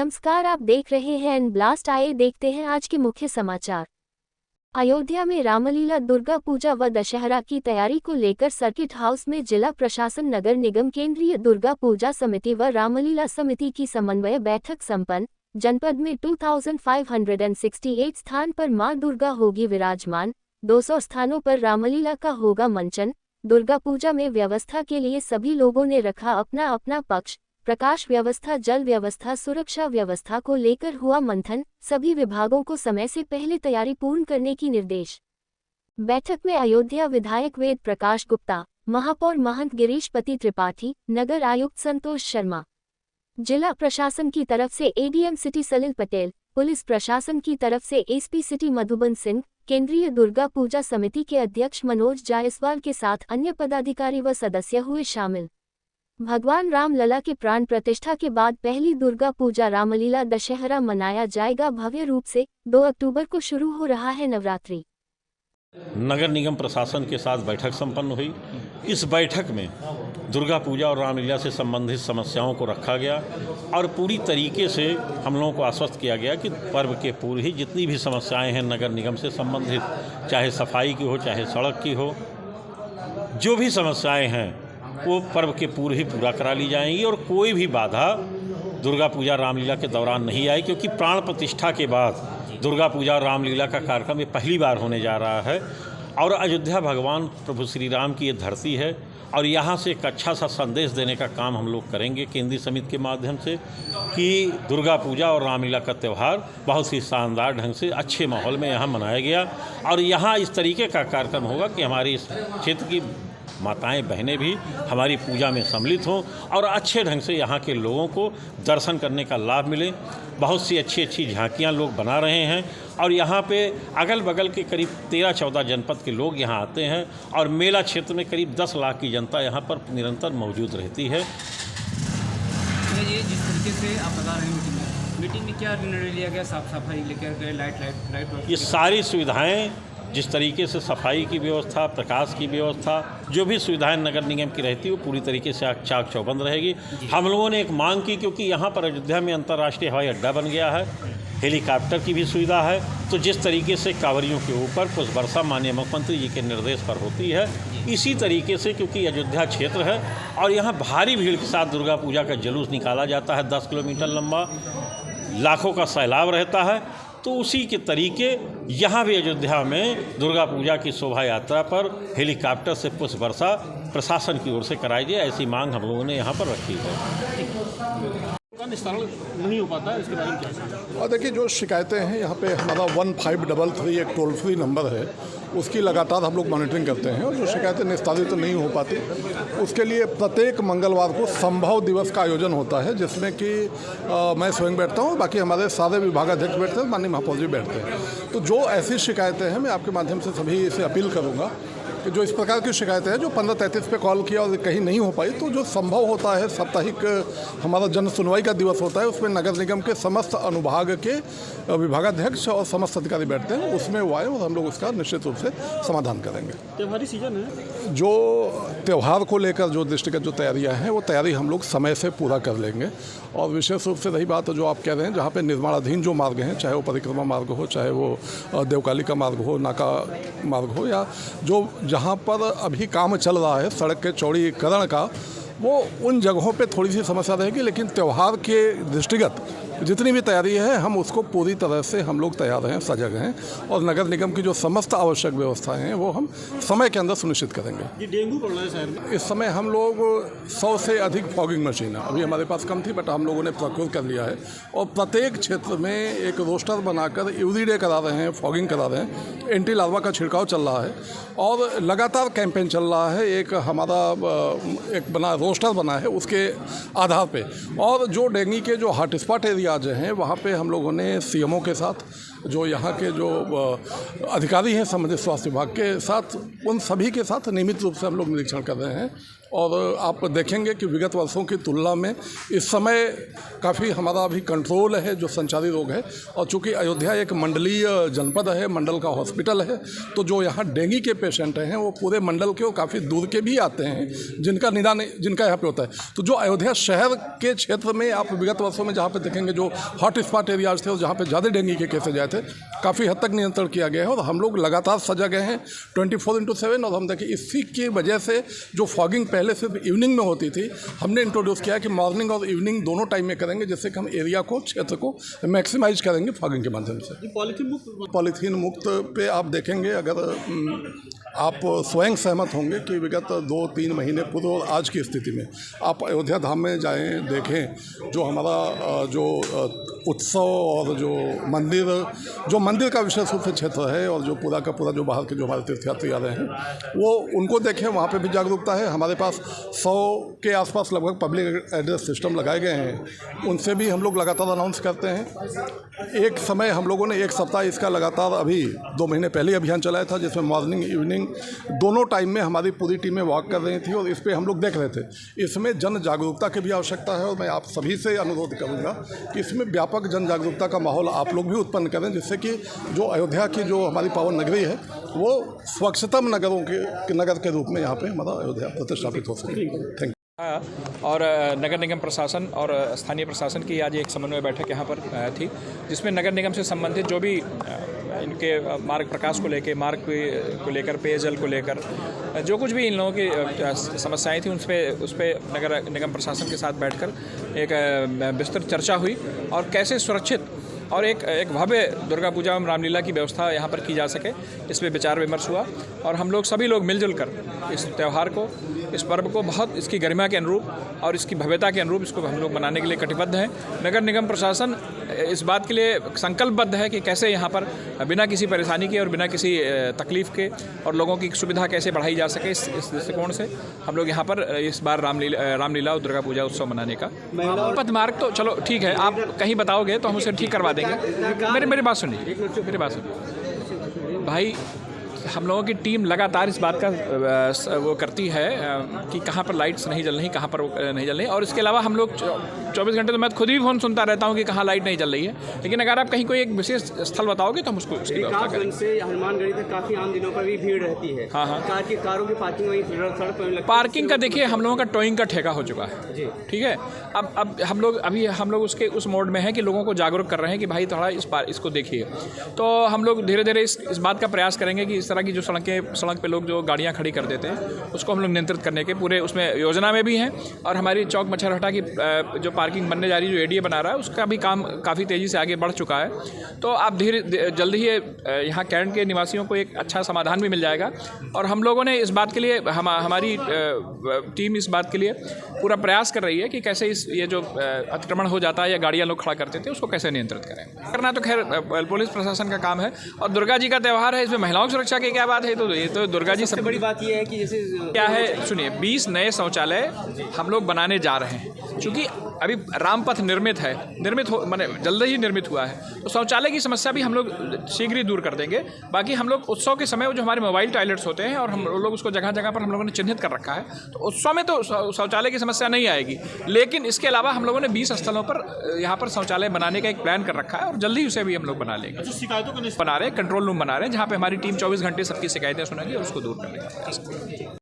नमस्कार, आप देख रहे हैं एन ब्लास्ट। आइए देखते हैं आज के मुख्य समाचार। अयोध्या में रामलीला, दुर्गा पूजा व दशहरा की तैयारी को लेकर सर्किट हाउस में जिला प्रशासन, नगर निगम, केंद्रीय दुर्गा पूजा समिति व रामलीला समिति की समन्वय बैठक संपन्न। जनपद में 2568 स्थान पर मां दुर्गा होगी विराजमान। 200 स्थानों पर रामलीला का होगा मंचन। दुर्गा पूजा में व्यवस्था के लिए सभी लोगों ने रखा अपना अपना पक्ष। प्रकाश व्यवस्था, जल व्यवस्था, सुरक्षा व्यवस्था को लेकर हुआ मंथन। सभी विभागों को समय से पहले तैयारी पूर्ण करने की निर्देश। बैठक में अयोध्या विधायक वेद प्रकाश गुप्ता, महापौर महंत गिरीशपति त्रिपाठी, नगर आयुक्त संतोष शर्मा, जिला प्रशासन की तरफ से ADM city Salil Patel, police प्रशासन की तरफ से एसपी सिटी मधुबन सिंह, केंद्रीय दुर्गा पूजा समिति के अध्यक्ष मनोज जायसवाल के साथ अन्य पदाधिकारी व सदस्य हुए शामिल। भगवान राम लला के प्राण प्रतिष्ठा के बाद पहली दुर्गा पूजा रामलीला दशहरा मनाया जाएगा भव्य रूप से। 2 अक्टूबर को शुरू हो रहा है नवरात्रि। नगर निगम प्रशासन के साथ बैठक संपन्न हुई। इस बैठक में दुर्गा पूजा और रामलीला से संबंधित समस्याओं को रखा गया और पूरी तरीके से हम लोगों को आश्वस्त किया गया कि पर्व के पूर्व ही जितनी भी समस्याएं हैं नगर निगम से संबंधित, चाहे सफाई की हो, चाहे सड़क की हो, जो भी समस्याएं हैं वो पर्व के पूर्व ही पूरा करा ली जाएंगी और कोई भी बाधा दुर्गा पूजा रामलीला के दौरान नहीं आई, क्योंकि प्राण प्रतिष्ठा के बाद दुर्गा पूजा और रामलीला का कार्यक्रम ये पहली बार होने जा रहा है और अयोध्या भगवान प्रभु श्री राम की ये धरती है और यहाँ से एक अच्छा सा संदेश देने का काम हम लोग करेंगे केंद्रीय समिति के माध्यम से कि दुर्गा पूजा और रामलीला का त्यौहार बहुत ही शानदार ढंग से अच्छे माहौल में यहाँ मनाया गया और यहाँ इस तरीके का कार्यक्रम होगा कि हमारी इस क्षेत्र की माताएं बहनें भी हमारी पूजा में सम्मिलित हों और अच्छे ढंग से यहाँ के लोगों को दर्शन करने का लाभ मिले। बहुत सी अच्छी अच्छी झांकियाँ लोग बना रहे हैं और यहाँ पे अगल बगल के करीब 13-14 जनपद के लोग यहाँ आते हैं और मेला क्षेत्र में करीब 10 लाख की जनता यहाँ पर निरंतर मौजूद रहती है। ये जिस तरीके से आप बता रहे हैं मीटिंग में क्या निर्णय लिया गया? साफ सफाई लेकर गए, लाइट ये सारी सुविधाएँ, जिस तरीके से सफाई की व्यवस्था, प्रकाश की व्यवस्था, जो भी सुविधाएं नगर निगम की रहती है वो पूरी तरीके से चाक चौबंद रहेगी। हम लोगों ने एक मांग की, क्योंकि यहाँ पर अयोध्या में अंतर्राष्ट्रीय हवाई अड्डा बन गया है, हेलीकॉप्टर की भी सुविधा है, तो जिस तरीके से कांवरियों के ऊपर पुष्प वर्षा माननीय मुख्यमंत्री जी के निर्देश पर होती है, इसी तरीके से क्योंकि अयोध्या क्षेत्र है और यहाँ भारी भीड़ के साथ दुर्गा पूजा का जुलूस निकाला जाता है, 10 किलोमीटर लंबा, लाखों का सैलाब रहता है, तो उसी के तरीके यहाँ भी अयोध्या में दुर्गा पूजा की शोभा यात्रा पर हेलीकॉप्टर से पुष्प वर्षा प्रशासन की ओर से कराई जाए, ऐसी मांग हम लोगों ने यहाँ पर रखी है। निस्तारण नहीं हो पाता है, इसके बारे में क्या? और देखिए, जो शिकायतें हैं यहाँ पे हमारा 1533 एक टोल फ्री नंबर है, उसकी लगातार हम लोग मॉनिटरिंग करते हैं और जो शिकायतें निस्तारित तो नहीं हो पाती उसके लिए प्रत्येक मंगलवार को संभव दिवस का आयोजन होता है, जिसमें कि मैं स्वयं बैठता हूँ, बाकी हमारे सारे विभागाध्यक्ष बैठते हैं, माननीय महापौर जी बैठते हैं। तो जो ऐसी शिकायतें हैं, मैं आपके माध्यम से सभी से अपील करूँगा कि जो इस प्रकार की शिकायतें हैं, जो 1533 पे कॉल किया और कहीं नहीं हो पाई, तो जो संभव होता है साप्ताहिक हमारा जन सुनवाई का दिवस होता है, उसमें नगर निगम के समस्त अनुभाग के विभागाध्यक्ष और समस्त अधिकारी बैठते हैं, उसमें वो आए और हम लोग उसका निश्चित रूप से समाधान करेंगे। त्योहारी सीजन है, जो त्यौहार को लेकर जो दृष्टिगत जो तैयारियां हैं, वो तैयारी हम लोग समय से पूरा कर लेंगे और विशेष रूप से रही बात जो आप कह रहे हैं, जहाँ पे निर्माणाधीन जो मार्ग हैं, चाहे वो परिक्रमा मार्ग हो, चाहे वो देवकाली का मार्ग हो, नाका मार्ग हो, या जो जहाँ पर अभी काम चल रहा है सड़क के चौड़ीकरण का, वो उन जगहों पे थोड़ी सी समस्या रहेगी, लेकिन त्यौहार के दृष्टिगत जितनी भी तैयारी है हम उसको पूरी तरह से हम लोग तैयार हैं, सजग हैं और नगर निगम की जो समस्त आवश्यक व्यवस्थाएं हैं वो हम समय के अंदर सुनिश्चित करेंगे। ये डेंगू बढ़ रहा है शहर में, इस समय हम लोग 100 से अधिक फॉगिंग मशीन है, अभी हमारे पास कम थी बट हम लोगों ने प्रोक्योर कर लिया है और प्रत्येक क्षेत्र में एक रोस्टर बनाकर एवरीडे करा रहे हैं, फॉगिंग करा रहे हैं, एंटी लार्वा का छिड़काव चल रहा है और लगातार कैंपेन चल रहा है। एक हमारा एक रोस्टर बना है उसके आधार पे, और जो डेंगू के जो हॉटस्पॉट एरियाज हैं वहाँ पे हम लोगों ने सीएमओ के साथ, जो यहाँ के जो अधिकारी हैं संबंधित स्वास्थ्य विभाग के साथ, उन सभी के साथ नियमित रूप से हम लोग निरीक्षण कर रहे हैं और आप देखेंगे कि विगत वर्षों की तुलना में इस समय काफ़ी हमारा अभी कंट्रोल है जो संचारी रोग है। और चूँकि अयोध्या एक मंडलीय जनपद है, मंडल का हॉस्पिटल है, तो जो यहाँ डेंगू के पेशेंट हैं वो पूरे मंडल के और काफ़ी दूर के भी आते हैं जिनका निदान जिनका यहाँ पे होता है। तो जो अयोध्या शहर के क्षेत्र में आप विगत वर्षों में जहाँ पे देखेंगे जो हॉट स्पॉट एरियाज थे और जहाँ पे ज़्यादा डेंगू के केसेज आए थे, काफ़ी हद तक नियंत्रण किया गया है और हम लोग लगातार सजग हैं 24/7। और हम देखें इसी की वजह से जो फॉगिंग पहले सिर्फ इवनिंग में होती थी, हमने इंट्रोड्यूस किया कि मॉर्निंग और इवनिंग दोनों टाइम में करेंगे, जिससे कि हम एरिया को, क्षेत्र को मैक्सिमाइज करेंगे फॉगिंग के माध्यम से। पॉलीथीन मुक्त पे आप देखेंगे, अगर आप स्वयं सहमत होंगे कि विगत 2-3 महीने पूर्व और आज की स्थिति में आप अयोध्या धाम में जाएं, देखें जो हमारा जो उत्सव और जो मंदिर का विशेष रूप से क्षेत्र है और जो पूरा का पूरा जो बाहर के जो हमारे तीर्थयात्री आ रहे हैं वो उनको देखें, वहाँ पे भी जागरूकता है। हमारे पास 100 के आसपास लगभग पब्लिक एड्रेस सिस्टम लगाए गए हैं, उनसे भी हम लोग लगातार अनाउंस करते हैं। एक समय हम लोगों ने 1 सप्ताह इसका लगातार अभी 2 महीने पहले अभियान चलाया था, जिसमें मॉर्निंग इवनिंग दोनों टाइम में हमारी पूरी टीमें वॉक कर रही थी और इस पर हम लोग देख रहे थे। इसमें जन जागरूकता की भी आवश्यकता है और मैं आप सभी से अनुरोध करूंगा कि इसमें व्यापक जन जागरूकता का माहौल आप लोग भी उत्पन्न करें, जिससे कि जो अयोध्या की जो हमारी पावन नगरी है वो स्वच्छतम नगर के रूप में यहाँ पे हमारा अयोध्या प्रतिष्ठापित हो सके। Thank you. और नगर निगम प्रशासन और स्थानीय प्रशासन की आज एक समन्वय बैठक यहाँ पर थी, जिसमें नगर निगम से संबंधित जो भी इनके मार्ग प्रकाश को लेकर, मार्ग को लेकर, पेयजल को लेकर जो कुछ भी इन लोगों की समस्याएं थी उस पर नगर निगम प्रशासन के साथ बैठकर एक विस्तृत चर्चा हुई और कैसे सुरक्षित और एक भव्य दुर्गा पूजा एवं रामलीला की व्यवस्था यहाँ पर की जा सके, इस पर विचार विमर्श हुआ। और हम लोग सभी लोग मिलजुल कर इस त्यौहार को, इस पर्व को बहुत इसकी गरिमा के अनुरूप और इसकी भव्यता के अनुरूप इसको हम लोग मनाने के लिए कटिबद्ध हैं। नगर निगम प्रशासन इस बात के लिए संकल्पबद्ध है कि कैसे यहाँ पर बिना किसी परेशानी के और बिना किसी तकलीफ़ के और लोगों की सुविधा कैसे बढ़ाई जा सके, इस दृष्टिकोण से हम लोग यहाँ पर इस बार रामलीला और दुर्गा पूजा उत्सव मनाने का पथ मार्ग तो चलो ठीक है, आप कहीं बताओगे तो हम उसे ठीक करवा देंगे। मेरी बात सुनिए, भाई हम लोगों की टीम लगातार इस बात का वो करती है कि कहाँ पर लाइट्स नहीं जल रही, कहाँ पर नहीं जल रही। और इसके अलावा हम लोग 24 घंटे तो मैं खुद भी फ़ोन सुनता रहता हूँ कि कहाँ लाइट नहीं जल रही है, लेकिन अगर आप कहीं कोई एक विशेष स्थल बताओगे तो हम उसको विकासगंज से हनुमानगढ़ी तक काफ़ी आम दिनों पर भी भीड़ रहती है। हाँ। कारों की पार्किंग वहीं सड़क पर पार्किंग का देखिए हम लोगों का टोइंग का ठेका हो चुका है, ठीक है। अब हम लोग उसके उस मोड में हैं कि लोगों को जागरूक कर रहे हैं कि भाई थोड़ा इसको देखिए। तो हम लोग धीरे धीरे इस बात का प्रयास करेंगे कि इस तरह की जो सड़क पे लोग जो गाड़ियाँ खड़ी कर देते हैं उसको हम लोग नियंत्रित करने के पूरे उसमें योजना में भी हैं। और हमारी चौक मच्छरहटा की जो पार्किंग बनने जा रही है, जो एडीए बना रहा है, उसका भी काम काफ़ी तेज़ी से आगे बढ़ चुका है। तो आप जल्दी ही यहाँ कैंट के निवासियों को एक अच्छा समाधान भी मिल जाएगा। और हम लोगों ने इस बात के लिए हमारी टीम इस बात के लिए पूरा प्रयास कर रही है कि कैसे ये जो अतिक्रमण हो जाता है या गाड़ियाँ लोग खड़ा करते थे उसको कैसे नियंत्रित करें। करना तो खैर पुलिस प्रशासन का काम है। और दुर्गा जी का त्यौहार है, इसमें महिलाओं की सुरक्षा की क्या बात है, तो ये तो दुर्गा जी सबसे बड़ी बात ये है कि जैसे क्या है, सुनिए 20 नए शौचालय हम लोग बनाने जा रहे हैं। क्योंकि अभी रामपथ माने जल्द ही निर्मित हुआ है, तो शौचालय की समस्या भी हम लोग शीघ्र ही दूर कर देंगे। बाकी हम लोग उत्सव के समय जो हमारे मोबाइल टॉयलेट्स होते हैं और हम लोग उसको जगह जगह पर हम लोगों ने चिन्हित कर रखा है, तो उत्सव में तो शौचालय की समस्या नहीं आएगी। लेकिन इसके अलावा हम लोगों ने 20 स्थलों पर यहाँ पर शौचालय बनाने का एक प्लान कर रखा है और जल्दी उसे भी हम लोग बना लेंगे। शिकायतों का बना रहे कंट्रोल रूम बना रहे हैं, जहाँ पे हमारी टीम 24 घंटे सबकी शिकायतें सुनेगी और उसको दूर करने का प्रयास करेगी।